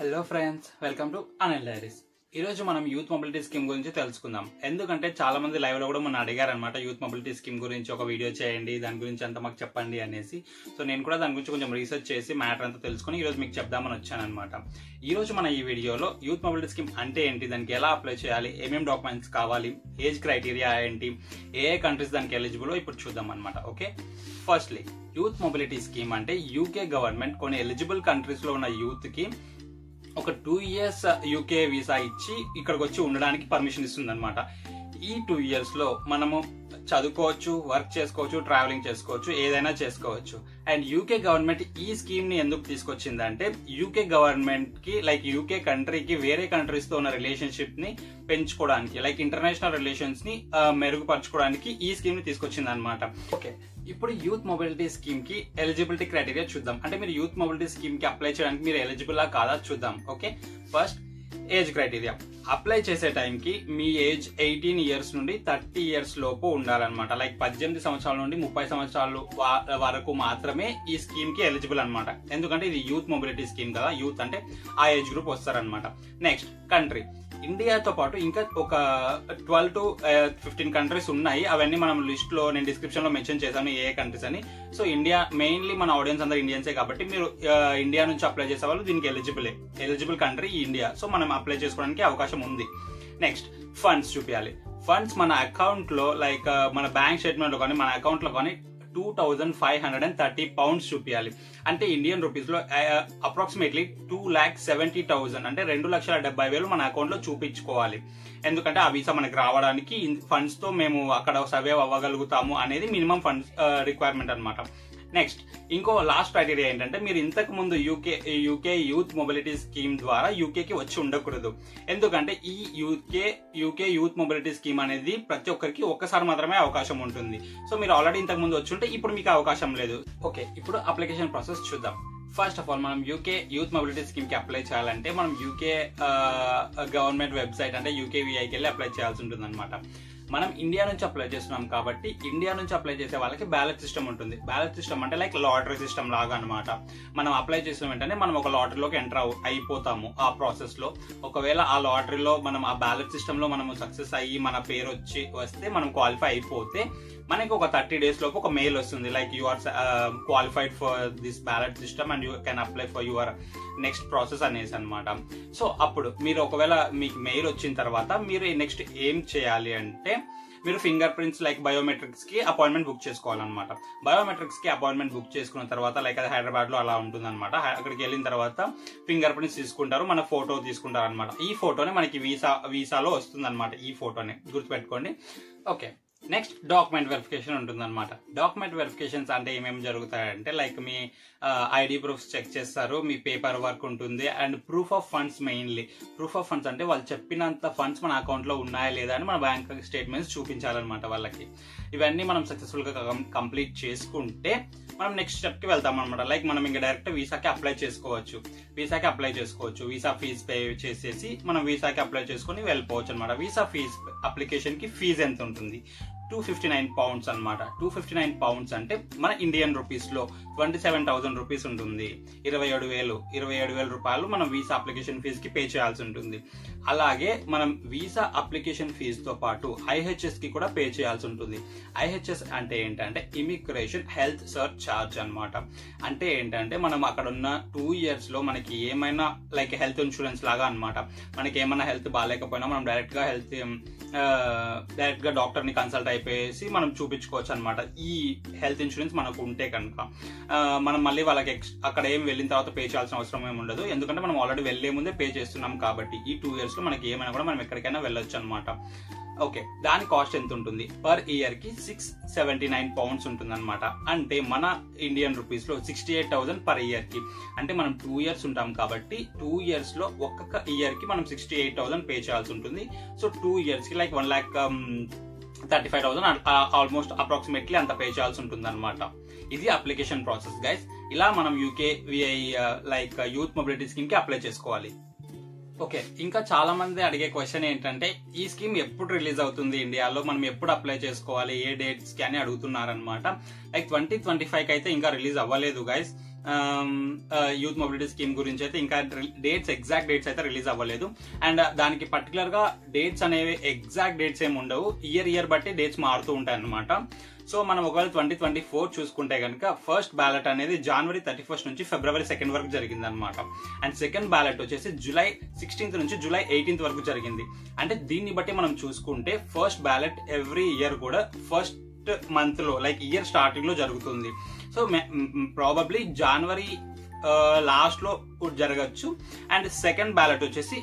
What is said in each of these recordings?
Hello friends, welcome to Anil diaries. ఈ రోజు మనం యూత్ మొబిలిటీ స్కీమ్ గురించి తెలుసుకుందాం. ఎందుకంటే చాలా మంది లైవ్ లో కూడా మన అడిగారు అనమాట, యూత్ మొబిలిటీ స్కీమ్ గురించి ఒక వీడియో చేయండి, దాని గురించి అంతా మాకు చెప్పండి అనేసి. సో నేను కూడా దాని గురించి కొంచెం రీసెర్చ్ చేసి మ్యాటర్ అంతా తెలుసుకుని ఈ రోజు మీకు చెప్దామని వచ్చాను అనమాట. ఈ రోజు మన ఈ వీడియోలో యూత్ మొబిలిటీ స్కీమ్ అంటే ఏంటి, దానికి ఎలా అప్లై చేయాలి, ఏమేమి డాక్యుమెంట్స్ కావాలి, ఏజ్ క్రైటీరియా ఏంటి, ఏ కంట్రీస్ దానికి ఎలిజిబుల్ ఇప్పుడు చూద్దాం అనమాట. Okay, firstly youth mobility scheme అంటే యూకే గవర్నమెంట్ కొన్ని ఎలిజిబుల్ కంట్రీస్ లో ఉన్న యూత్ కి ఒక 2 years యూకే వీసా ఇచ్చి ఇక్కడికి వచ్చి ఉండడానికి పర్మిషన్ ఇస్తుంది అనమాట. ఈ 2 years లో మనము చదువుకోవచ్చు, వర్క్ చేసుకోవచ్చు, ట్రావెలింగ్ చేసుకోవచ్చు, ఏదైనా చేసుకోవచ్చు. అండ్ యూకే గవర్నమెంట్ ఈ స్కీమ్ ని ఎందుకు తీసుకొచ్చిందంటే, యూకే గవర్నమెంట్ కి లైక్ యూకే కంట్రీకి వేరే కంట్రీస్ తో ఉన్న రిలేషన్షిప్ ని పెంచుకోవడానికి, లైక్ ఇంటర్నేషనల్ రిలేషన్స్ ని మెరుగుపరచుకోవడానికి ఈ స్కీమ్ ని తీసుకొచ్చింది అనమాట. ఓకే, ఇప్పుడు యూత్ మొబిలిటీ స్కీమ్ కి ఎలిజిబిలిటీ క్రైటీరియా చూద్దాం. అంటే మీరు యూత్ మొబిలిటీ స్కీమ్ కి అప్లై చేయడానికి మీరు ఎలిజిబుల్ కాదా చూద్దాం. Okay, first age criteria. Apply చేసే టైంకి మీ ఏజ్ 18 years నుండి 30 years లోపు ఉండాలన్నమాట. లైక్ 18 సంవత్సరాల నుండి 30 సంవత్సరాలు వరకు మాత్రమే ఈ స్కీమ్ కి ఎలిజిబుల్ అనమాట. ఎందుకంటే ఇది యూత్ మొబిలిటీ స్కీమ్ కదా, యూత్ అంటే ఆ ఏజ్ గ్రూప్ వస్తారనమాట. నెక్స్ట్ కంట్రీ, ఇండియాతో పాటు ఇంకా ఒక 12 to 15 కంట్రీస్ ఉన్నాయి. అవన్నీ మనం లిస్ట్ లో నేను డిస్క్రిప్షన్ లో మెన్షన్ చేశాను ఏ కంట్రీస్ అని. సో ఇండియా మెయిన్లీ మన ఆడియన్స్ అందరూ ఇండియన్సే కాబట్టి మీరు ఇండియా నుంచి అప్లై చేసే వాళ్ళు దీనికి ఎలిజిబుల్ కంట్రీ ఇండియా. సో మనం అప్లై చేసుకోవడానికి అవకాశం ఉంది. నెక్స్ట్ ఫండ్స్ చూపించాలి. ఫండ్స్ మన అకౌంట్ లో లైక్ మన బ్యాంక్ స్టేట్మెంట్ లో కానీ మన అకౌంట్ లో కానీ 2530 pounds చూపించాలి. అంటే ఇండియన్ రూపీస్ లో అప్రాక్సిమేట్లీ 2,70,000 అంటే 2,70,000 మన అకౌంట్ లో చూపించుకోవాలి. ఎందుకంటే ఆ వీసా మనకి రావడానికి ఫండ్స్ తో మేము అక్కడ సర్వైవ్ అవ్వగలుగుతాము అనేది మినిమం ఫండ్స్ రిక్వైర్మెంట్ అనమాట. నెక్స్ట్ ఇంకో లాస్ట్ క్రైటీరియా ఏంటంటే, మీరు ఇంతకు ముందు యూకే యూత్ మొబిలిటీ స్కీమ్ ద్వారా యూకేకి వచ్చి ఉండకూడదు. ఎందుకంటే ఈ యూకే యూత్ మొబిలిటీ స్కీమ్ అనేది ప్రతి ఒక్కరికి ఒక్కసారి మాత్రమే అవకాశం ఉంటుంది. సో మీరు ఆల్రెడీ ఇంతకు ముందు వచ్చి ఉంటే ఇప్పుడు మీకు అవకాశం లేదు. ఓకే, ఇప్పుడు అప్లికేషన్ ప్రాసెస్ చూద్దాం. ఫస్ట్ ఆఫ్ ఆల్ మనం యూకే యూత్ మొబిలిటీ స్కీమ్ కి అప్లై చేయాలంటే మనం యూకే గవర్నమెంట్ వెబ్సైట్ అంటే యూకేవిఐకి వెళ్ళి అప్లై చేయాల్సి ఉంటుంది అనమాట. మనం ఇండియా నుంచి అప్లై చేస్తున్నాం కాబట్టి ఇండియా నుంచి అప్లై చేసే వాళ్ళకి బ్యాలెట్ సిస్టమ్ ఉంటుంది. బ్యాలెట్ సిస్టమ్ అంటే లైక్ లాటరీ సిస్టమ్ లాగా అనమాట. మనం అప్లై చేసిన వెంటనే మనం ఒక లాటరీలోకి ఎంటర్ అయిపోతాము. ఆ ప్రాసెస్ లో ఒకవేళ ఆ లాటరీలో మనం ఆ బ్యాలెట్ సిస్టమ్ లో మనం సక్సెస్ అయ్యి మన పేరు వస్తే మనం క్వాలిఫై అయిపోతే మనకి ఒక 30 days లోపు ఒక మెయిల్ వస్తుంది, like you are qualified for this ballot system and you can apply for your next process అనేసి అనమాట. సో అప్పుడు మీరు ఒకవేళ మీకు మెయిల్ వచ్చిన తర్వాత మీరు నెక్స్ట్ ఏం చేయాలి అంటే, మీరు ఫింగర్ ప్రింట్స్ లైక్ బయోమెట్రిక్స్ కి అపాయింట్మెంట్ బుక్ చేసుకోవాలన్నమాట. బయోమెట్రిక్స్ కి అపాయింట్మెంట్ బుక్ చేసుకున్న తర్వాత లైక్ అది హైదరాబాద్ లో అలా ఉంటుంది అనమాట. అక్కడికి వెళ్ళిన తర్వాత ఫింగర్ ప్రింట్స్ తీసుకుంటారు, మన ఫోటో తీసుకుంటారు అనమాట. ఈ ఫోటోనే మనకి వీసాలో వస్తుంది అనమాట. ఈ ఫోటోనే గుర్తుపెట్టుకోండి. ఓకే, నెక్స్ట్ డాక్యుమెంట్ వెరిఫికేషన్ ఉంటుంది అనమాట. డాక్యుమెంట్ వెరిఫికేషన్స్ అంటే ఏమేమి జరుగుతాయంటే, లైక్ మీ ఐడి ప్రూఫ్స్ చెక్ చేస్తారు, మీ పేపర్ వర్క్ ఉంటుంది, and proof of funds. Mainly proof of funds అంటే వాళ్ళు చెప్పినంత ఫండ్స్ మన అకౌంట్ లో ఉన్నాయా లేదా అని మన బ్యాంక్ స్టేట్మెంట్స్ చూపించాలన్నమాట వాళ్ళకి. ఇవన్నీ మనం సక్సెస్ఫుల్ గా కంప్లీట్ చేసుకుంటే మనం నెక్స్ట్ స్టెప్ కి వెళ్తాం అనమాట. లైక్ మనం ఇంకా డైరెక్ట్ వీసాకి అప్లై చేసుకోవచ్చు. వీసా ఫీజ్ పే చేసేసి మనం వీసాకి అప్లై చేసుకుని వెళ్ళిపోవచ్చు అనమాట. వీసా ఫీజ్ అప్లికేషన్ కి ఫీజు ఎంత ఉంటుంది? 259 pounds అనమాట. 259 pounds అంటే మన ఇండియన్ రూపీస్ లో 27,000 రూపీస్ ఉంటుంది. 27,000 రూపాయలు మనం వీసా అప్లికేషన్ ఫీజ్ కి పే చేయాల్సి ఉంటుంది. అలాగే మనం వీసా అప్లికేషన్ ఫీజ్ తో పాటు IHS కి కూడా పే చేయాల్సి ఉంటుంది. IHS అంటే ఏంటంటే ఇమిగ్రేషన్ హెల్త్ సర్చ్ ఛార్జ్ అనమాట. అంటే ఏంటంటే మనం అక్కడ ఉన్న 2 years లో మనకి ఏమైనా లైక్ హెల్త్ ఇన్సూరెన్స్ లాగా అనమాట. మనకి ఏమైనా హెల్త్ బాగాలేకపోయినా మనం డైరెక్ట్ గా డాక్టర్ ని కన్సల్ట్ అయిపోయేసి మనం చూపించుకోవచ్చు అనమాట. ఈ హెల్త్ ఇన్సూరెన్స్ మనకు ఉంటే కనుక మనం మళ్ళీ వాళ్ళకి అక్కడ ఏం వెళ్ళిన తర్వాత పే చేయాల్సిన అవసరం ఏమి ఉండదు. ఎందుకంటే మనం ఆల్రెడీ వెళ్లే ముందే పే చేస్తున్నాం కాబట్టి ఈ 2 years లో మనకి ఏమైనా కూడా మనం ఎక్కడికైనా వెళ్ళొచ్చు అనమాట. ఓకే, దాని కాస్ట్ ఎంత ఉంటుంది? పర్ ఇయర్ కి 679 pounds ఉంటుంది అనమాట. అంటే మన ఇండియన్ రూపీస్ లో 68,000 పర్ ఇయర్ కి. అంటే మనం 2 years ఉంటాం కాబట్టి 2 years లో ఒక్కొక్క ఇయర్ కి మనం 68,000 పే చేయాల్సి ఉంటుంది. సో 2 years కి లైక్ 1,35,000 ఆల్మోస్ట్ అప్రాక్సిమేట్లీ అంత పే చేయాల్సి ఉంటుంది అనమాట. ఇది అప్లికేషన్ ప్రాసెస్ గైస్. ఇలా మనం యూకేవిఐ లైక్ యూత్ మొబిలిటీ స్కీమ్ కి అప్లై చేసుకోవాలి. ఓకే, ఇంకా చాలా మంది అడిగే క్వశ్చన్ ఏంటంటే, ఈ స్కీమ్ ఎప్పుడు రిలీజ్ అవుతుంది ఇండియాలో, మనం ఎప్పుడు అప్లై చేసుకోవాలి, ఏ డేట్స్ కి అని అడుగుతున్నారనమాట. లైక్ 2025 కి అయితే ఇంకా రిలీజ్ అవ్వలేదు గైస్. యూత్ మొబిలిటీ స్కీమ్ గురించి అయితే ఇంకా ఎగ్జాక్ట్ డేట్స్ అయితే రిలీజ్ అవ్వలేదు. అండ్ దానికి పర్టికులర్ గా డేట్స్ అనేవి ఎగ్జాక్ట్ డేట్స్ ఏమి ఉండవు, ఇయర్ బట్టి డేట్స్ మారుతూ ఉంటాయి అన్నమాట. సో మనం ఒకవేళ 2024 చూసుకుంటే కనుక ఫస్ట్ బ్యాలెట్ అనేది January 31 నుంచి February 2 వరకు జరిగింది అనమాట. అండ్ సెకండ్ బ్యాలెట్ వచ్చేసి July 16 నుంచి July 18 వరకు జరిగింది. అంటే దీన్ని బట్టి మనం చూసుకుంటే ఫస్ట్ బ్యాలెట్ ఎవ్రీ ఇయర్ కూడా ఫస్ట్ మంత్ లో లైక్ ఇయర్ స్టార్టింగ్ లో జరుగుతుంది. సో ప్రాబబ్లీ జనవరి లాస్ట్ లో జరగచ్చు. అండ్ సెకండ్ బ్యాలెట్ వచ్చేసి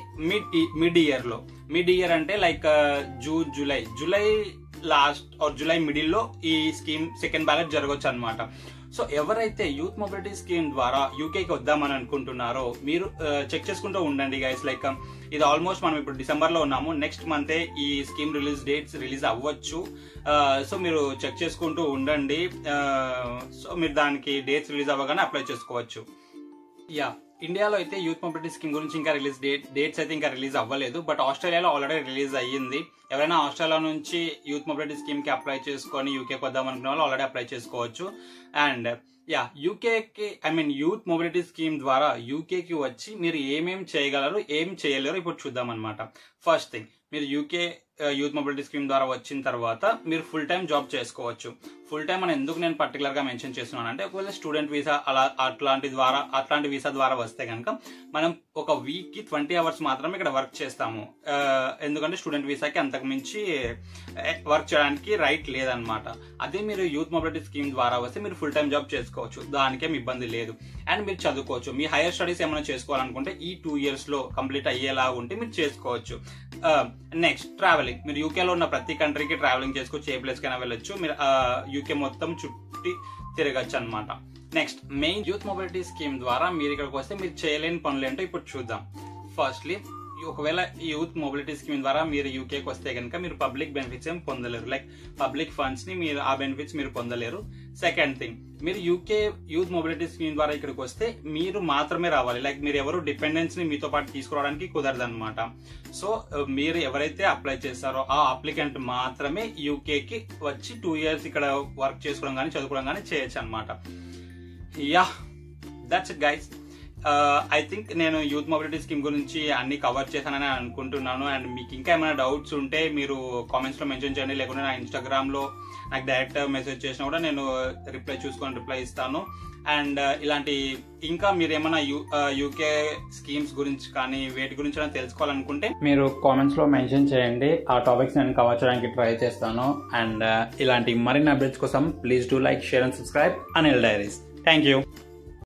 మిడ్ ఇయర్ అంటే like July last are July middle లో ఈ స్కీమ్ సెకండ్ బ్యాలెట్ జరగచ్చు అనమాట. సో ఎవరైతే యూత్ మొబిలిటీ స్కీమ్ ద్వారా యూకేకి వద్దామని అనుకుంటున్నారో మీరు చెక్ చేసుకుంటూ ఉండండి గైస్. లైక్ ఇది ఆల్మోస్ట్ మనం ఇప్పుడు డిసెంబర్ లో ఉన్నాము, నెక్స్ట్ మంతే ఈ స్కీమ్ రిలీజ్ అవ్వచ్చు. సో మీరు చెక్ చేసుకుంటూ ఉండండి. సో మీరు దానికి డేట్స్ రిలీజ్ అవ్వగానే అప్లై చేసుకోవచ్చు. ఇండియాలో అయితే యూత్ మొబిలిటీ స్కీమ్ గురించి ఇంకా డేట్స్ అయితే ఇంకా రిలీజ్ అవ్వలేదు, బట్ ఆస్ట్రేలియాలో ఆల్రెడీ రిలీజ్ అయ్యింది. ఎవరైనా ఆస్ట్రేలియా నుంచి యూత్ మొబిలిటీ స్కీమ్ కి అప్లై చేసుకొని యూకేకి వద్దాం అనుకున్న వాళ్ళు ఆల్రెడీ అప్లై చేసుకోవచ్చు. అండ్ యూకేకి యూత్ మొబిలిటీ స్కీమ్ ద్వారా యూకేకి వచ్చి మీరు ఏమేమి చేయగలరు ఏం చేయలేరు ఇప్పుడు చూద్దాం అనమాట. ఫస్ట్ థింగ్, మీరు యూకే యూత్ మొబిలిటీ స్కీమ్ ద్వారా వచ్చిన తర్వాత మీరు ఫుల్ టైం జాబ్ చేసుకోవచ్చు. ఫుల్ టైం అని ఎందుకు నేను పర్టికులర్ గా మెన్షన్ చేస్తున్నాను అంటే ఒకవేళ స్టూడెంట్ వీసా అట్లాంటి వీసా ద్వారా వస్తే కనుక మనం ఒక వీక్ కి 20 hours మాత్రమే ఇక్కడ వర్క్ చేస్తాము. ఎందుకంటే స్టూడెంట్ వీసాకి అంతకు మించి వర్క్ చేయడానికి రైట్ లేదనమాట. అదే మీరు యూత్ మొబిలిటీ స్కీమ్ ద్వారా వస్తే మీరు ఫుల్ టైం జాబ్ చేసుకోవచ్చు, దానికేం ఇబ్బంది లేదు. అండ్ మీరు చదువుకోవచ్చు. మీ హైయర్ స్టడీస్ ఏమైనా చేసుకోవాలనుకుంటే ఈ 2 years లో కంప్లీట్ అయ్యేలాగా ఉంటే మీరు చేసుకోవచ్చు. నెక్స్ట్ ట్రావెలింగ్, మీరు యూకేలో ఉన్న ప్రతి కంట్రీకి ట్రావెలింగ్ చేసుకోవచ్చు, ఏ ప్లేస్ కైనా వెళ్ళొచ్చు. మీరు యూకే మొత్తం చుట్టి తిరగచ్చు అనమాట. Next main youth mobility scheme ద్వారా మీరు ఇక్కడికి వస్తే మీరు చేయలేని పనులు ఏంటో ఇప్పుడు చూద్దాం. ఫస్ట్లీ, ఒకవేళ యూత్ మొబిలిటీ స్కీమ్ ద్వారా మీరు యూకేకి వస్తే కనుక మీరు పబ్లిక్ బెనిఫిట్స్ ఏం పొందలేరు, లైక్ పబ్లిక్ ఫండ్స్ ని మీరు ఆ బెనిఫిట్స్ మీరు పొందలేరు. సెకండ్ థింగ్, మీరు యూకే యూత్ మొబిలిటీ స్కీమ్ ద్వారా ఇక్కడికి వస్తే మీరు మాత్రమే రావాలి, లైక్ మీరు ఎవరు డిపెండెన్స్ ని మీతో పాటు తీసుకురావడానికి కుదరదు అనమాట. సో మీరు ఎవరైతే అప్లై చేస్తారో ఆ అప్లికెంట్ మాత్రమే యూకేకి వచ్చి 2 years ఇక్కడ వర్క్ చేసుకోవడం కానీ చదువుకోవడం కానీ చేయొచ్చు అనమాట. That's it guys. I think నేను యూత్ మొబిలిటీ స్కీమ్ గురించి అన్ని కవర్ చేశానని అనుకుంటున్నాను. అండ్ మీకు ఇంకా ఏమైనా డౌట్స్ ఉంటే మీరు కామెంట్స్ లో మెన్షన్ చేయండి, లేకుంటే నా ఇన్స్టాగ్రామ్ లో నాకు డైరెక్ట్ మెసేజ్ చేసినా కూడా నేను రిప్లై ఇస్తాను. అండ్ ఇలాంటి ఇంకా మీరు ఏమైనా యూకే స్కీమ్స్ గురించి కానీ వేటి గురించి తెలుసుకోవాలనుకుంటే మీరు కామెంట్స్ లో మెన్షన్ చేయండి, ఆ టాపిక్స్ నేను కవర్ చేయడానికి ట్రై చేస్తాను. అండ్ ఇలాంటి మరిన్ని అప్డేట్స్ కోసం please do like, share and subscribe Anil diaries. Thank you.